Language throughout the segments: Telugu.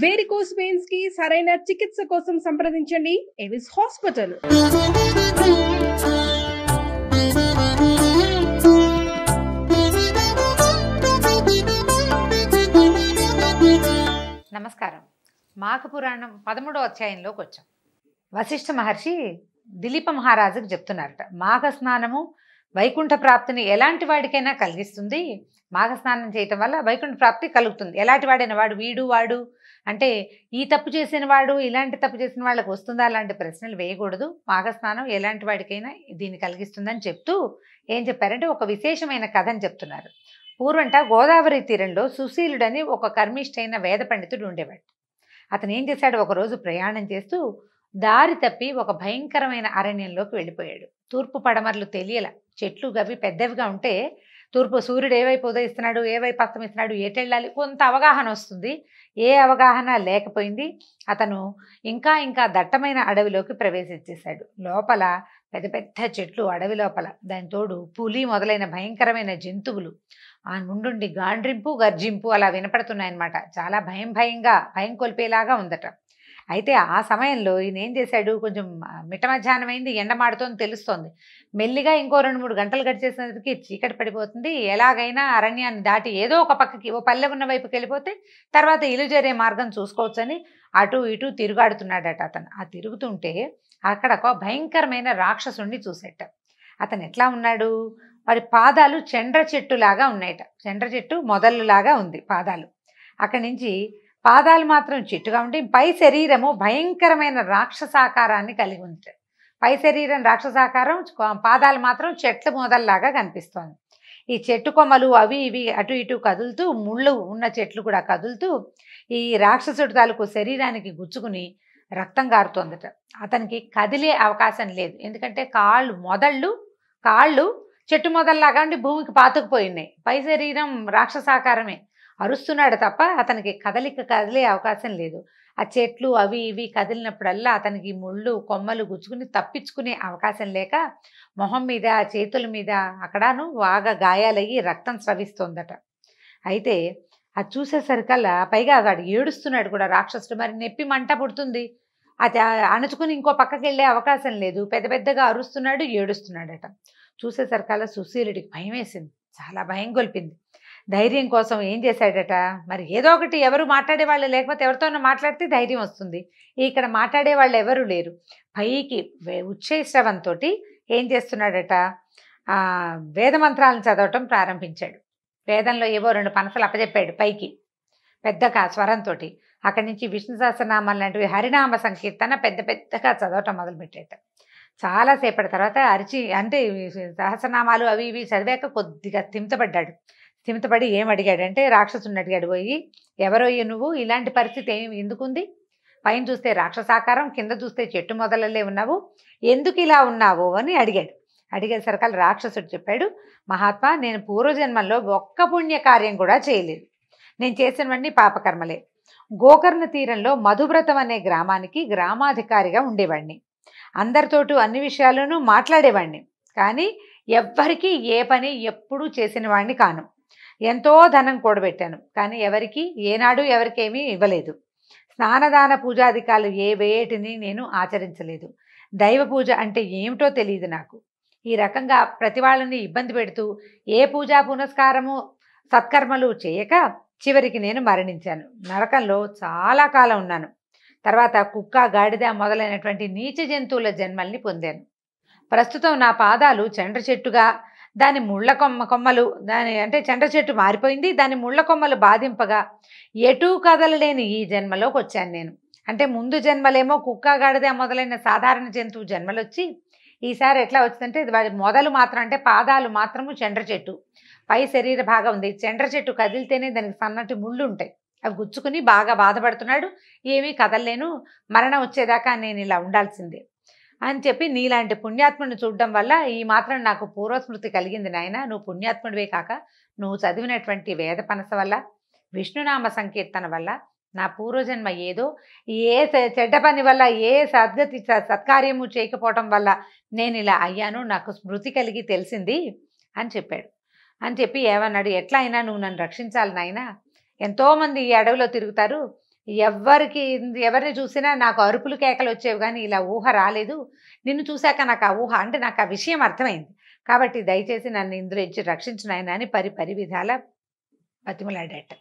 వేరికోస్ వెయిన్స్ కి సరైన చికిత్స కోసం సంప్రదించండి ఎవిస్ హాస్పిటల్. నమస్కారం. మాఘ పురాణం 13వ అధ్యాయంలోకి వచ్చాం. వశిష్ఠ మహర్షి దిలీప మహారాజుకు చెప్తున్నారట, మాఘ స్నానము వైకుంఠ ప్రాప్తిని ఎలాంటి వాడికైనా కలిగిస్తుంది. మాఘ స్నానం చేయటం వల్ల వైకుంఠ ప్రాప్తి కలుగుతుంది. ఎలాంటి వాడైనా వాడు వీడు వాడు అంటే ఈ తప్పు చేసిన వాడు ఇలాంటి తప్పు చేసిన వాళ్ళకి వస్తుందా అలాంటి ప్రశ్నలు వేయకూడదు. మాఘ స్నానం ఎలాంటి వాడికైనా దీన్ని కలిగిస్తుందని చెప్తూ ఏం చెప్పారంటే ఒక విశేషమైన కథని చెప్తున్నారు. పూర్వంట గోదావరి తీరంలో సుశీలుడని ఒక కర్మిష్ఠైన వేద పండితుడు ఉండేవాడు. అతను ఏం చేశాడు, ఒకరోజు ప్రయాణం చేస్తూ దారి తప్పి ఒక భయంకరమైన అరణ్యంలోకి వెళ్ళిపోయాడు. తూర్పు పడమరలు తెలియల, చెట్లు గవి పెద్దవిగా ఉంటే తూర్పు సూర్యుడు ఏవైపు ఉదయిస్తున్నాడు ఏవైపు అస్తమిస్తున్నాడు ఎటెళ్ళాలి కొంత అవగాహన వస్తుంది. ఏ అవగాహన లేకపోయింది. అతను ఇంకా దట్టమైన అడవిలోకి ప్రవేశించేశాడు. లోపల పెద్ద పెద్ద చెట్లు అడవి లోపల, దాని తోడు పులి మొదలైన భయంకరమైన జంతువులు ఆ నుండి గాండ్రింపు గర్జింపు అలా వినపడుతున్నాయన్నమాట. చాలా భయం కొలిపేలాగా ఉందట. అయితే ఆ సమయంలో ఈయన ఏం చేశాడు, కొంచెం మిట్ట మధ్యాహ్నం అయింది, ఎండమాడుతోంది తెలుస్తోంది. మెల్లిగా ఇంకో 2-3 గంటలు గడిచేసరికి చీకటి పడిపోతుంది. ఎలాగైనా అరణ్యాన్ని దాటి ఏదో ఒక పక్కకి ఓ పల్లె ఉన్న వైపుకి వెళ్ళిపోతే తర్వాత ఇల్లు చేరే మార్గం చూసుకోవచ్చని అటు ఇటు తిరుగాడుతున్నాడట. అతను ఆ తిరుగుతుంటే అక్కడ ఒక భయంకరమైన రాక్షసుణ్ణి చూసేట. అతను ఎట్లా ఉన్నాడు, వాడి పాదాలు చెండ్ర చెట్టులాగా ఉన్నాయట. చెండ్ర చెట్టు మొదలులాగా ఉంది పాదాలు. అక్కడి నుంచి పాదాలు మాత్రం చెట్టుగా ఉండి పై శరీరము భయంకరమైన రాక్షసాకారాన్ని కలిగి ఉంది. పై శరీరం రాక్షసాకారం, పాదాలు మాత్రం చెట్ల మొదల్లాగా కనిపిస్తోంది. ఈ చెట్టు కొమ్మలు అవి ఇవి అటు ఇటు కదులుతూ, ముళ్ళు ఉన్న చెట్లు కూడా కదులుతూ ఈ రాక్షసుడి తాలూకు శరీరానికి గుచ్చుకుని రక్తం గారుతోందట. అతనికి కదిలే అవకాశం లేదు. ఎందుకంటే కాళ్ళు చెట్టు మొదల్లాగా ఉండి భూమికి పాతుకుపోయి ఉన్నాయి. పై శరీరం రాక్షసాకారమే, అరుస్తున్నాడు తప్ప అతనికి కదిలే అవకాశం లేదు. ఆ చెట్లు అవి ఇవి కదిలినప్పుడల్లా అతనికి ముళ్ళు కొమ్మలు గుచ్చుకుని తప్పించుకునే అవకాశం లేక మొహం మీద చేతుల మీద అక్కడను బాగా గాయాలయ్యి రక్తం స్రవిస్తోందట. అయితే అది చూసేసరికల్లా పైగా వాడు ఏడుస్తున్నాడు కూడా రాక్షసుడు. మరి నొప్పి మంట పుడుతుంది, అది అణుచుకుని ఇంకో పక్కకి వెళ్ళే అవకాశం లేదు. పెద్దగా అరుస్తున్నాడు, ఏడుస్తున్నాడట. చూసేసరికల్లా సుశీలుడికి భయం వేసింది, చాలా భయం కొల్పింది. ధైర్యం కోసం ఏం చేశాడట, మరి ఏదో ఒకటి ఎవరు మాట్లాడేవాళ్ళు లేకపోతే ఎవరితోనో మాట్లాడితే ధైర్యం వస్తుంది. ఇక్కడ మాట్లాడేవాళ్ళు ఎవరు లేరు. పైకి ఉచ్చైశ్రవంతో ఏం చేస్తున్నాడట, వేదమంత్రాలను చదవటం ప్రారంభించాడు. వేదంలో ఏవో 2 పనసలు అప్పచెప్పాడు పైకి పెద్దగా స్వరంతో. అక్కడి నుంచి విష్ణు సహస్రనామాలు లాంటివి హరినామ సంకీర్తన పెద్దగా చదవటం మొదలుపెట్టాడు. చాలాసేపటి తర్వాత అంటే సహస్రనామాలు అవి ఇవి చదివాక కొద్దిగా స్థిమితపడి ఏం అడిగాడంటే, రాక్షసుని అడిగాడు పోయి, ఎవరోయ్య నువ్వు, ఇలాంటి పరిస్థితి ఏమి ఎందుకుంది, పైన చూస్తే రాక్షసాకారం కింద చూస్తే చెట్టు మొదలలే ఉన్నావు, ఎందుకు ఇలా ఉన్నావు అని అడిగాడు. అడిగేసరికల్ రాక్షసుడు చెప్పాడు, మహాత్మా నేను పూర్వజన్మల్లో ఒక్క పుణ్యకార్యం కూడా చేయలేదు. నేను చేసినవన్నీ పాపకర్మలే. గోకర్ణ తీరంలో మధువ్రతం అనే గ్రామానికి గ్రామాధికారిగా ఉండేవాడిని. అందరితోటూ అన్ని విషయాలను మాట్లాడేవాడిని. కానీ ఎవ్వరికీ ఏ పని ఎప్పుడూ చేసిన వాడిని కాను. ఎంతో ధనం కూడబెట్టాను, కానీ ఏనాడు ఎవరికేమీ ఇవ్వలేదు. స్నానదాన పూజాధికాలు వేటిని నేను ఆచరించలేదు. దైవ పూజ అంటే ఏమిటో తెలియదు నాకు. ఈ రకంగా ప్రతి వాళ్ళని ఇబ్బంది పెడుతూ ఏ పూజా పునస్కారము సత్కర్మలు చేయక చివరికి నేను మరణించాను. నరకంలో చాలా కాలం ఉన్నాను. తర్వాత కుక్క గాడిద మొదలైనటువంటి నీచ జంతువుల జన్మల్ని పొందాను. ప్రస్తుతం నా పాదాలు చెండ్ర చెట్టుగా, దాని ముళ్ళ కొమ్మలు అంటే చెండ్ర చెట్టు మారిపోయింది, దాని ముళ్ళ కొమ్మలు బాధింపగా ఎటూ కదలలేని ఈ జన్మలోకి వచ్చాను నేను. అంటే ముందు జన్మలేమో కుక్క గాడిద మొదలైన సాధారణ జంతువు జన్మలు వచ్చి, ఈసారి ఎట్లా వచ్చిందంటే వాడి మొదలు మాత్రం అంటే పాదాలు మాత్రము చెండ్ర చెట్టు, పై శరీర భాగం ఉంది. చెండ్ర చెట్టు కదిలితేనే దానికి సన్నటి ముళ్ళు ఉంటాయి, అవి గుచ్చుకుని బాగా బాధపడుతున్నాడు. ఏమీ కదలలేను, మరణం వచ్చేదాకా నేను ఇలా ఉండాల్సిందే అని చెప్పి, నీలాంటి పుణ్యాత్ముడిని చూడడం వల్ల ఈ మాత్రం నాకు పూర్వస్మృతి కలిగింది నాయన. నువ్వు పుణ్యాత్ముడివే కాక నువ్వు చదివినటువంటి వేద పనస వల్ల, విష్ణునామ సంకీర్తన వల్ల నా పూర్వజన్మ ఏదో ఏ చెడ్డ పని వల్ల ఏ సత్కార్యము చేయకపోవటం వల్ల నేను ఇలా అయ్యాను, నాకు స్మృతి కలిగి తెలిసింది అని చెప్పాడు. అని చెప్పి ఏమన్నాడు, ఎట్లా అయినా నువ్వు నన్ను రక్షించాలి నాయన, ఎంతోమంది ఈ అడవిలో తిరుగుతారు, ఎవరిని చూసినా నాకు అరుపులు కేకలు వచ్చేవి కానీ ఇలా ఊహ రాలేదు. నిన్ను చూశాక నాకు ఆ ఊహ అంటే నాకు ఆ విషయం అర్థమైంది. కాబట్టి దయచేసి నన్ను ఇందులో ఇచ్చి రక్షించు నాయనా అని పరి విధాల బతిమలాడట.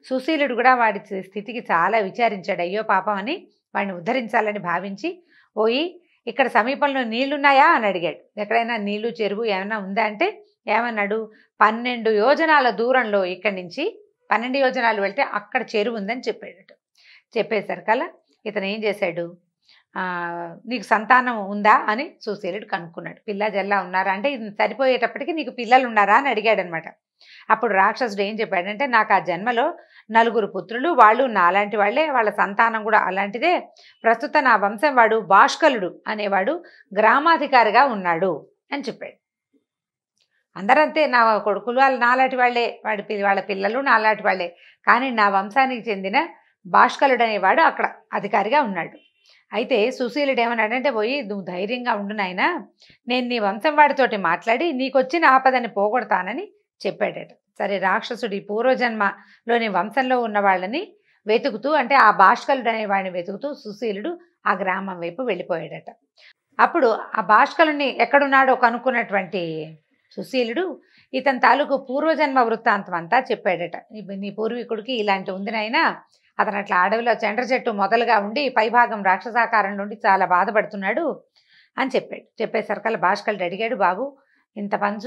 సుశీలుడు కూడా వాడి స్థితికి చాలా విచారించాడు. అయ్యో పాపం అని వాడిని ఉద్ధరించాలని భావించి, పోయి ఇక్కడ సమీపంలో నీళ్లున్నాయా అని అడిగాడు. ఎక్కడైనా నీళ్లు చెరువు ఏమైనా ఉందా అంటే ఏమన్నాడు, 12 యోజనాల దూరంలో ఇక్కడి నుంచి 12 యోజనాలు వెళ్తే అక్కడ చెరువు ఉందని చెప్పాడట. చెప్పేసరికల్లా ఇతను ఏం చేశాడు, నీకు సంతానం ఉందా అని సుశీలుడు కనుక్కున్నాడు. పిల్ల జల్లా ఉన్నారా అంటే ఇది సరిపోయేటప్పటికి నీకు పిల్లలు ఉన్నారా అని అడిగాడు అనమాట. అప్పుడు రాక్షసుడు ఏం చెప్పాడంటే, నాకు ఆ జన్మలో 4 పుత్రులు, వాళ్ళు నాలాంటి వాళ్ళే, వాళ్ళ సంతానం కూడా అలాంటిదే. ప్రస్తుతం నా వంశం వాడు భాష్కలుడు అనేవాడు గ్రామాధికారిగా ఉన్నాడు అని చెప్పాడు. అందరంతే, నా కొడుకులు వాళ్ళు నాలాంటి వాళ్ళే, వాళ్ళ పిల్లలు నాలాంటి వాళ్ళే, కానీ నా వంశానికి చెందిన భాష్కలుడు అనేవాడు అక్కడ అధికారిగా ఉన్నాడు. అయితే సుశీలుడు ఏమన్నాడంటే, పోయి నువ్వు ధైర్యంగా ఉండు నాయనా, నేను నీ వంశం వాడితోటి మాట్లాడి నీకు వచ్చిన ఆపదని పోగొడతానని చెప్పాడట. సరే, రాక్షసుడి పూర్వజన్మలోని వంశంలో ఉన్న వాళ్ళని వెతుకుతూ, అంటే ఆ భాష్కలుడు అనే వాడిని వెతుకుతూ సుశీలుడు ఆ గ్రామం వైపు వెళ్ళిపోయాడట. అప్పుడు ఆ భాష్కలుని ఎక్కడున్నాడో కనుక్కున్నటువంటి సుశీలుడు ఇతని తాలూకు పూర్వజన్మ వృత్తాంతం అంతా చెప్పాడట. నీ పూర్వీకుడికి ఇలాంటి ఉంది నాయనా, అతను అట్లా అడవిలో చెండ్ర చెట్టు మొదలుగా ఉండి పైభాగం రాక్షసాకారం నుండి చాలా బాధపడుతున్నాడు అని చెప్పాడు. చెప్పేసరికల్లా భాష్కలుడు అడిగాడు, బాబు ఇంత పని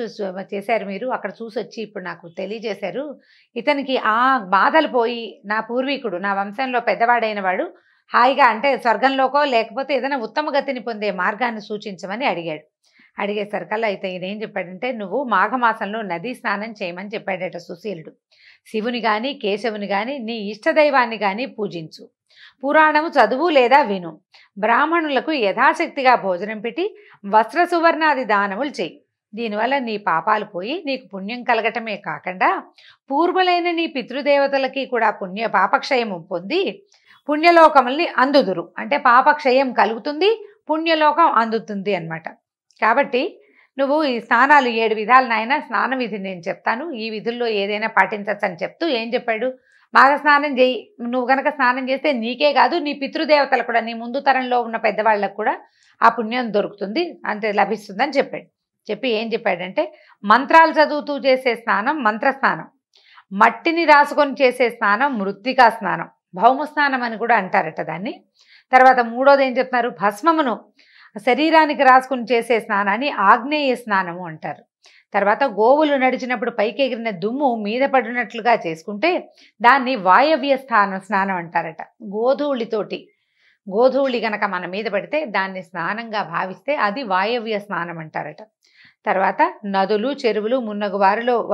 చేశారు మీరు, అక్కడ చూసి వచ్చి ఇప్పుడు నాకు తెలియజేశారు, ఇతనికి ఆ బాధలు పోయి నా పూర్వీకుడు నా వంశంలో పెద్దవాడైన వాడు హాయిగా అంటే స్వర్గంలోకో లేకపోతే ఏదైనా ఉత్తమ గతిని పొందే మార్గాన్ని సూచించమని అడిగాడు. అడిగేసరికల్లా అయితే ఈయనేం చెప్పాడంటే, నువ్వు మాఘమాసంలో నదీ స్నానం చేయమని చెప్పాడట సుశీలుడు. శివుని కానీ కేశవుని కానీ నీ ఇష్టదైవాన్ని కానీ పూజించు, పురాణము చదువు లేదా విను, బ్రాహ్మణులకు యథాశక్తిగా భోజనం పెట్టి వస్త్ర సువర్ణాది దానములు చెయ్యి. దీనివల్ల నీ పాపాలు పోయి నీకు పుణ్యం కలగటమే కాకుండా పూర్వులైన నీ పితృదేవతలకి కూడా పాపక్షయము పొంది పుణ్యలోకముల్ని అందుదురు. అంటే పాపక్షయం కలుగుతుంది, పుణ్యలోకం అందుతుంది అన్నమాట. కాబట్టి నువ్వు ఈ స్నానాలు 7 విధాలు నాయన, స్నాన విధి నేను చెప్తాను, ఈ విధుల్లో ఏదైనా పాటించచ్చు అని చెప్తూ ఏం చెప్పాడు, మాఘ స్నానం చేయి, నువ్వు కనుక స్నానం చేస్తే నీకే కాదు నీ పితృదేవతలు కూడా, నీ ముందు తరంలో ఉన్న పెద్దవాళ్ళకు కూడా ఆ పుణ్యం దొరుకుతుంది, అంటే లభిస్తుందని చెప్పాడు. చెప్పి ఏం చెప్పాడంటే, మంత్రాలు చదువుతూ చేసే స్నానం మంత్రస్నానం, మట్టిని రాసుకొని చేసే స్నానం మృత్తికా స్నానం, భౌమ స్నానం అని కూడా అంటారట దాన్ని. తర్వాత మూడోది ఏం చెప్తున్నారు, భస్మమును శరీరానికి రాసుకుని చేసే స్నానాన్ని ఆగ్నేయ స్నానము అంటారు. తర్వాత గోవులు నడిచినప్పుడు పైకి ఎగిరిన దుమ్ము మీద పడినట్లుగా చేసుకుంటే దాన్ని వాయవ్య స్నానం అంటారట. గోధూళి గనక మన మీద పడితే దాన్ని స్నానంగా భావిస్తే అది వాయవ్య స్నానం అంటారట. తర్వాత నదులు చెరువులు మున్నగు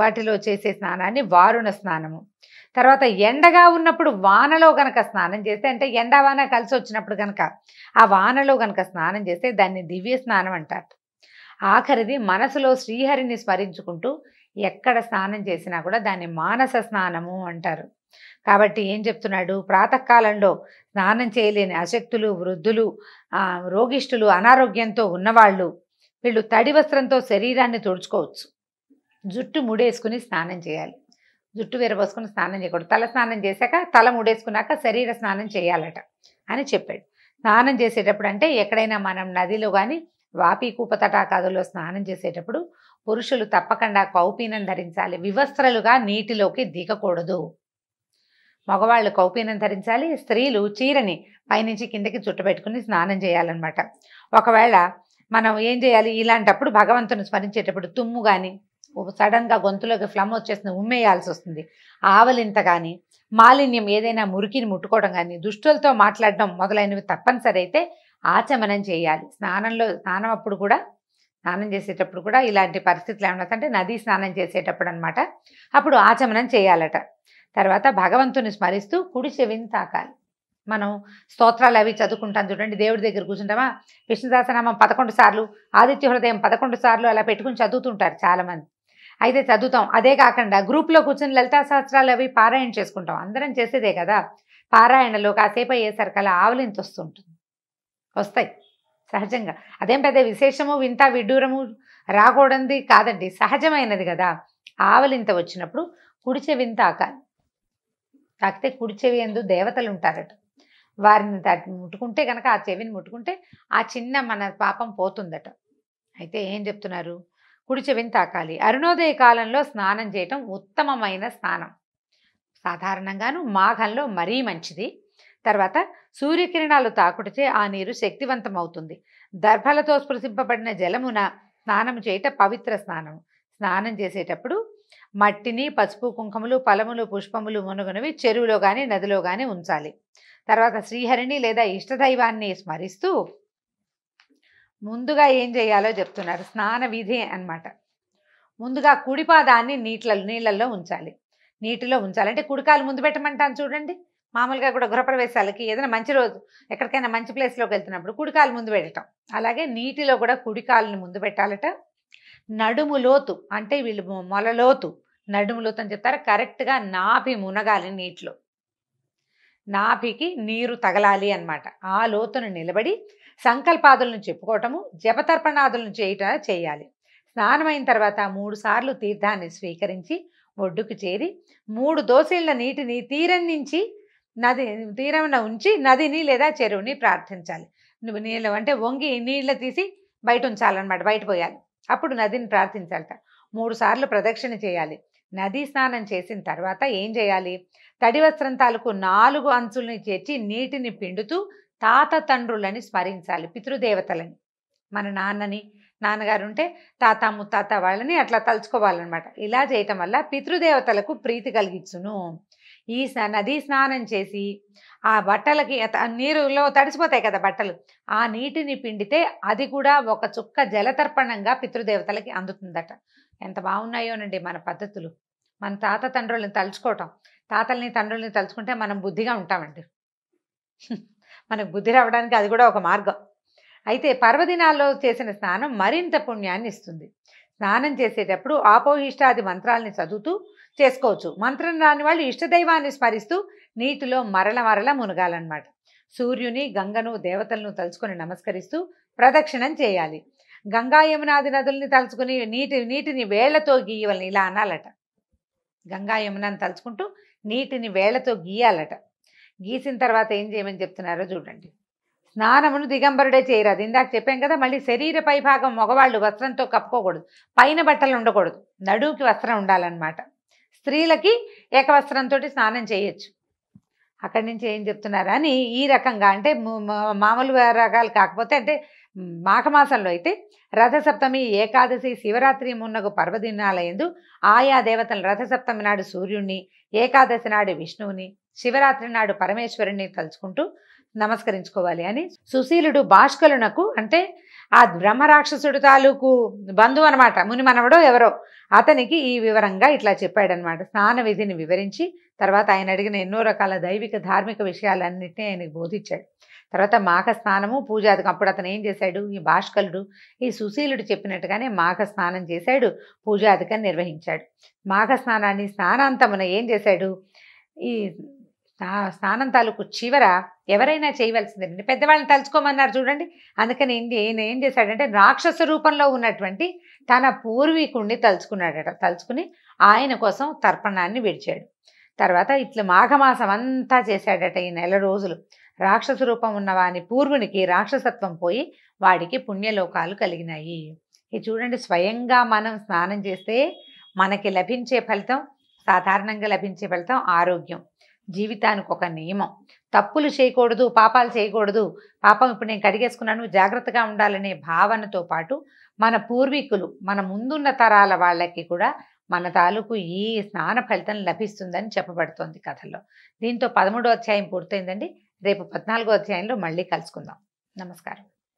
వాటిలో చేసే స్నానాన్ని వారుణ స్నానము. తర్వాత ఎండగా ఉన్నప్పుడు వానలో గనక స్నానం చేస్తే, అంటే ఎండ వాన కలిసి వచ్చినప్పుడు కనుక ఆ వానలో గనక స్నానం చేస్తే దాన్ని దివ్య స్నానం అంటారు. ఆఖరిది మనసులో శ్రీహరిని స్మరించుకుంటూ ఎక్కడ స్నానం చేసినా కూడా దాన్ని మానస స్నానము అంటారు. కాబట్టి ఏం చెప్తున్నాడు, ప్రాతకాలంలో స్నానం చేయలేని అశక్తులు, వృద్ధులు, రోగిష్ఠులు, అనారోగ్యంతో ఉన్నవాళ్ళు వీళ్ళు తడి వస్త్రంతో శరీరాన్ని తుడుచుకోవచ్చు. జుట్టు ముడేసుకుని స్నానం చేయాలి, జుట్టు విరబోసుకుని స్నానం చేయకూడదు. తల స్నానం చేశాక తల ముడేసుకున్నాక శరీర స్నానం చేయాలట అని చెప్పాడు. స్నానం చేసేటప్పుడు అంటే ఎక్కడైనా మనం నదిలో కానీ వాపి కూప తటాకాదులో స్నానం చేసేటప్పుడు పురుషులు తప్పకుండా కౌపీనం ధరించాలి, వివస్త్రలుగా నీటిలోకి దిగకూడదు. మగవాళ్ళు కౌపీనం ధరించాలి, స్త్రీలు చీరని పైనుంచి కిందకి చుట్టబెట్టుకుని స్నానం చేయాలన్నమాట. ఒకవేళ మనం ఏం చేయాలి, ఇలాంటప్పుడు భగవంతుని స్మరించేటప్పుడు తుమ్ము కానీ సడన్గా గొంతులోకి ఫ్లమ్ వచ్చేస్తుంది, ఉమ్మేయాల్సి వస్తుంది, ఆవలింత కానీ మాలిన్యం ఏదైనా మురికిని ముట్టుకోవడం కానీ దుష్టులతో మాట్లాడడం మొదలైనవి తప్పనిసరి అయితే ఆచమనం చేయాలి. స్నానం అప్పుడు కూడా, స్నానం చేసేటప్పుడు కూడా ఇలాంటి పరిస్థితులు ఏమన్నా అంటే నదీ స్నానం చేసేటప్పుడు అనమాట, అప్పుడు ఆచమనం చేయాలట. తర్వాత భగవంతుని స్మరిస్తూ కుడి చెవిని తాకాలి. మనం స్తోత్రాలు అవి చదువుకుంటాం చూడండి, దేవుడి దగ్గర కూర్చుంటామా, విష్ణుదాసనామం 11 సార్లు, ఆదిత్య హృదయం 11 సార్లు అలా పెట్టుకుని చదువుతుంటారు చాలామంది. అయితే చదువుతాం, అదే కాకుండా గ్రూప్లో కూర్చొని లలితా సహస్రాలు అవి పారాయణ చేసుకుంటాం, అందరం చేసేదే కదా. పారాయణలో కాసేపు అయ్యేసరికల్లా ఆవలింత వస్తాయి సహజంగా, అదేం పెద్ద విశేషము వింత విడ్డూరము రాకూడదు కాదండి, సహజమైనది కదా. ఆవలింత వచ్చినప్పుడు కుడి చెవిని తాకాలి. కాకపోతే కుడి చెవి యందు దేవతలు ఉంటారట. వారిని ముట్టుకుంటే కనుక ఆ చెవిని ముట్టుకుంటే ఆ చిన్న మన పాపం పోతుందట. అయితే ఏం చెప్తున్నారు? కుడి చెవిని తాకాలి. అరుణోదయ కాలంలో స్నానం చేయటం ఉత్తమమైన స్నానం. సాధారణంగాను మాఘంలో మరీ మంచిది. తర్వాత సూర్యకిరణాలు తాకుడితే ఆ నీరు శక్తివంతం అవుతుంది. దర్భలతో స్పృశింపబడిన జలమున స్నానం చేయట పవిత్ర స్నానం. స్నానం చేసేటప్పుడు మట్టిని, పసుపు, కుంకుమలు, ఫలములు, పుష్పములు మునుగునవి చెరువులో కానీ నదిలో కానీ ఉంచాలి. తర్వాత శ్రీహరిని లేదా ఇష్టదైవాన్ని స్మరిస్తూ ముందుగా ఏం చేయాలో చెప్తున్నారు. స్నాన విధి అన్నమాట. ముందుగా కుడిపాదాన్ని నీళ్ళల్లో ఉంచాలి. నీటిలో ఉంచాలి అంటే కుడికాలు ముందు పెట్టమంటాను చూడండి. మామూలుగా కూడా గృహప్రవేశాలకి ఏదైనా మంచి రోజు ఎక్కడికైనా మంచి ప్లేస్లోకి వెళ్తున్నప్పుడు కుడికాలు ముందు పెట్టడం. అలాగే నీటిలో కూడా కుడికాలుని ముందు పెట్టాలట. నడుము లోతు అంటే వీళ్ళు మొలలోతు నడుము లోతు అని చెప్తారు. కరెక్ట్గా నాభి మునగాలి నీటిలో. నాభికి నీరు తగలాలి అన్నమాట. ఆ లోతును నిలబడి సంకల్పాదులను చెప్పుకోవటము, జపతర్పణాదులను చేయాలి. స్నానమైన తర్వాత 3 సార్లు తీర్థాన్ని స్వీకరించి ఒడ్డుకు చేరి 3 దోసెళ్ల నీటిని తీరమున ఉంచి నదిని లేదా చెరువుని ప్రార్థించాలి. నీళ్ళు అంటే వంగి నీళ్ళు తీసి బయట ఉంచాలన్నమాట, బయట పోయాలి. అప్పుడు నదిని ప్రార్థించాలట. 3 సార్లు ప్రదక్షిణ చేయాలి. నదీ స్నానం చేసిన తర్వాత ఏం చేయాలి? తడి వస్త్రం తాలూకు 4 అంచుల్ని చేర్చి నీటిని పిండుతూ తాత తండ్రులని స్మరించాలి. పితృదేవతలని, మన నాన్నగారు ఉంటే తాత ముత్తాత వాళ్ళని అట్లా తలుచుకోవాలన్నమాట. ఇలా చేయటం వల్ల పితృదేవతలకు ప్రీతి కలిగించును. ఈ నదీ స్నానం చేసి ఆ బట్టలకి నీరులో తడిసిపోతాయి కదా బట్టలు, ఆ నీటిని పిండితే అది కూడా ఒక చుక్క జలతర్పణంగా పితృదేవతలకి అందుతుందట. ఎంత బాగున్నాయోనండి మన పద్ధతులు. మన తాత తండ్రుల్ని తలుచుకోవటం, తాతల్ని తండ్రుల్ని తలుచుకుంటే మనం బుద్ధిగా ఉంటామండి. మనకు బుద్ధి రావడానికి అది కూడా ఒక మార్గం. అయితే పర్వదినాల్లో చేసిన స్నానం మరింత పుణ్యాన్ని ఇస్తుంది. స్నానం చేసేటప్పుడు ఆపోహిష్టాది మంత్రాలని చదువుతూ చేసుకోవచ్చు. మంత్రం రాని వాళ్ళు ఇష్టదైవాన్ని స్మరిస్తూ నీటిలో మరల మునగాలన్నమాట. సూర్యుని, గంగను, దేవతలను తలుచుకొని నమస్కరిస్తూ ప్రదక్షిణం చేయాలి. గంగా యమునాది నదుల్ని తలుచుకుని నీటిని వేళ్లతో గీయవలని ఇలా అనాలట. గంగా యమునాన్ని తలుచుకుంటూ నీటిని వేళ్లతో గీయాలట. గీసిన తర్వాత ఏం చేయమని చెప్తున్నారో చూడండి. స్నానమును దిగంబరుడే చేయరాదు. ఇందాక చెప్పాం కదా. మళ్ళీ శరీర పై భాగం మగవాళ్ళు వస్త్రంతో కప్పుకోకూడదు, పైన బట్టలు ఉండకూడదు, నడువుకి వస్త్రం ఉండాలన్నమాట. స్త్రీలకి ఏకవస్త్రంతో స్నానం చేయొచ్చు. అక్కడి నుంచి ఏం చెప్తున్నారా అని ఈ రకంగా అంటే మామూలు రకాలు కాకపోతే అంటే మాఘమాసంలో అయితే రథసప్తమి, ఏకాదశి, శివరాత్రి మున్నగు పర్వదినాలయందు ఆయా దేవతలు రథసప్తమి నాడు సూర్యుడిని, ఏకాదశి నాడు విష్ణువుని, శివరాత్రి నాడు పరమేశ్వరుని తలుచుకుంటూ నమస్కరించుకోవాలి అని సుశీలుడు భాష్కలునకు అంటే ఆ బ్రహ్మరాక్షసుడు తాలూకు బంధువు అనమాట, ముని మనవడో ఎవరో, అతనికి ఈ వివరంగా ఇట్లా చెప్పాడనమాట. స్నాన విధిని వివరించి తర్వాత ఆయన అడిగిన ఎన్నో రకాల దైవిక ధార్మిక విషయాలన్నింటినీ ఆయనకు బోధించాడు. తర్వాత మాఘ స్నానము పూజాదికం. అప్పుడు అతను ఏం చేశాడు? ఈ భాష్కలుడు ఈ సుశీలుడు చెప్పినట్టుగానే మాఘ స్నానం చేశాడు, పూజాదికం నిర్వహించాడు. మాఘ స్నానాన్ని స్నానాంతమున ఏం చేశాడు? ఈ స్నానం తాలూకు చివర ఎవరైనా చేయవలసిందండి. పెద్దవాళ్ళని తలుచుకోమన్నారు చూడండి. అందుకని ఈయన ఏం చేశాడంటే రాక్షస రూపంలో ఉన్నటువంటి తన పూర్వీకుణ్ణి తలుచుకున్నాడట. తలుచుకుని ఆయన కోసం తర్పణాన్ని విడిచాడు. తర్వాత ఇట్లా మాఘమాసం అంతా చేశాడట. ఈ నెల రోజులు రాక్షస రూపం ఉన్న వాని పూర్వునికి రాక్షసత్వం పోయి వాడికి పుణ్యలోకాలు కలిగినాయి. ఇది చూడండి, స్వయంగా మనం స్నానం చేస్తే మనకి లభించే ఫలితం, సాధారణంగా లభించే ఫలితం ఆరోగ్యం. జీవితానికి ఒక నియమం. తప్పులు చేయకూడదు, పాపాలు చేయకూడదు, పాపం ఇప్పుడు నేను కడిగేసుకున్నాను జాగ్రత్తగా ఉండాలనే భావనతో పాటు మన పూర్వీకులు, మన ముందున్న తరాల వాళ్ళకి కూడా మన తాలూకు ఈ స్నాన ఫలితం లభిస్తుందని చెప్పబడుతోంది కథల్లో. దీంతో 13వ అధ్యాయం పూర్తయిందండి. రేపు 14వ అధ్యాయంలో మళ్ళీ కలుసుకుందాం. నమస్కారం.